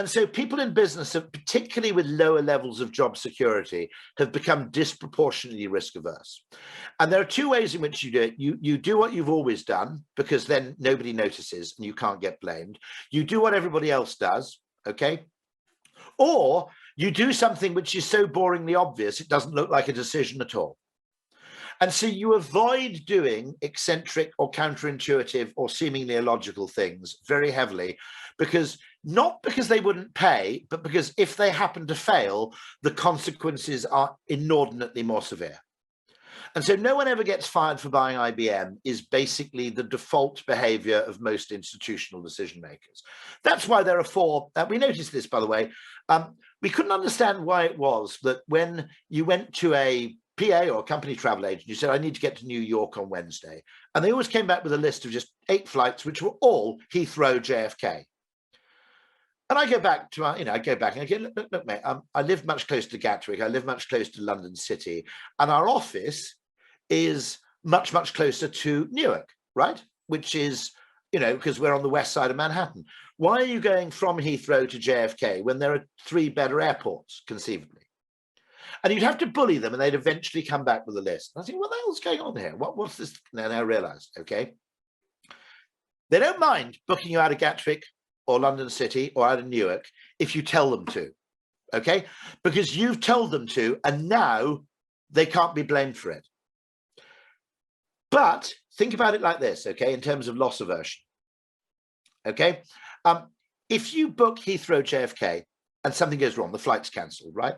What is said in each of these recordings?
And so people in business, particularly with lower levels of job security, have become disproportionately risk averse. And there are two ways in which you do it. You do what you've always done, because then nobody notices and you can't get blamed. You do what everybody else does, okay? Or you do something which is so boringly obvious, it doesn't look like a decision at all. And so you avoid doing eccentric or counterintuitive or seemingly illogical things very heavily, because not because they wouldn't pay, but because if they happen to fail, the consequences are inordinately more severe. And so no one ever gets fired for buying IBM is basically the default behavior of most institutional decision makers. That's why there are four, we noticed this, by the way, we couldn't understand why it was that when you went to a PA or a company travel agent, you said, I need to get to New York on Wednesday. And they always came back with a list of just 8 flights, which were all Heathrow, JFK. And I go back to, I go back and I go, look, mate, I live much closer to Gatwick. I live much closer to London City. And our office is much, much closer to Newark, right? Which is, because we're on the west side of Manhattan. Why are you going from Heathrow to JFK when there are 3 better airports, conceivably? And you'd have to bully them and they'd eventually come back with a list. And I think, what the hell's going on here? What's this? And I realized, okay, they don't mind booking you out of Gatwick or London City or out of Newark if you tell them to, okay? Because you've told them to, and now they can't be blamed for it. But think about it like this, okay, in terms of loss aversion, okay? If you book Heathrow JFK and something goes wrong, the flight's cancelled, right?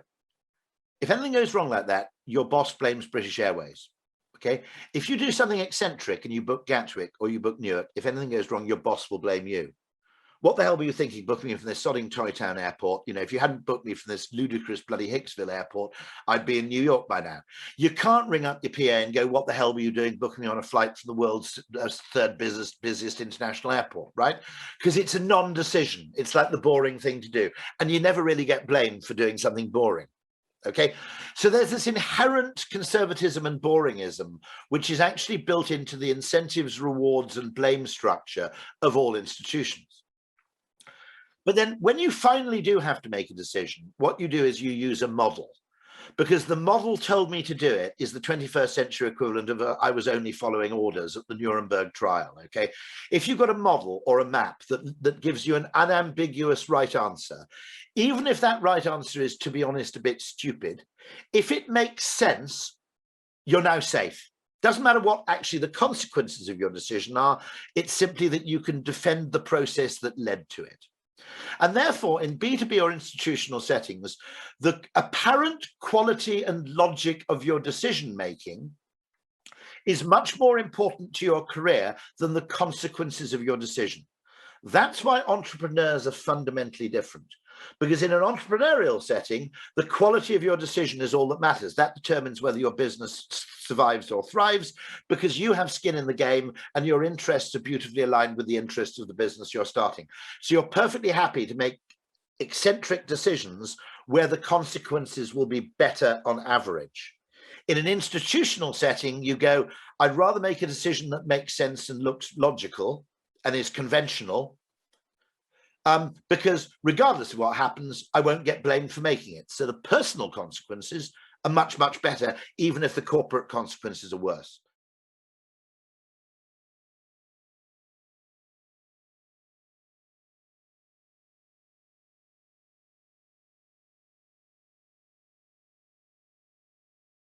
If anything goes wrong like that, your boss blames British Airways, okay? If you do something eccentric and you book Gatwick or you book Newark, if anything goes wrong, your boss will blame you. What the hell were you thinking booking me from this sodding Toytown airport? If you hadn't booked me from this ludicrous bloody Hicksville airport, I'd be in New York by now. You can't ring up your PA and go, what the hell were you doing booking me on a flight from the world's third busiest international airport, right? Because it's a non-decision. It's like the boring thing to do. And you never really get blamed for doing something boring. Okay, so there's this inherent conservatism and boringism, which is actually built into the incentives, rewards, and blame structure of all institutions. But then when you finally do have to make a decision, what you do is you use a model, because the model told me to do it is the 21st century equivalent of I was only following orders at the Nuremberg trial, okay? If you've got a model or a map that gives you an unambiguous right answer, even if that right answer is, to be honest, a bit stupid, if it makes sense, you're now safe. Doesn't matter what actually the consequences of your decision are, it's simply that you can defend the process that led to it. And therefore, in B2B or institutional settings, the apparent quality and logic of your decision-making is much more important to your career than the consequences of your decision. That's why entrepreneurs are fundamentally different. Because in an entrepreneurial setting, the quality of your decision is all that matters. That determines whether your business survives or thrives, because you have skin in the game and your interests are beautifully aligned with the interests of the business you're starting. So you're perfectly happy to make eccentric decisions where the consequences will be better on average. In an institutional setting, you go, I'd rather make a decision that makes sense and looks logical and is conventional, because regardless of what happens, I won't get blamed for making it. So the personal consequences are much, much better, even if the corporate consequences are worse.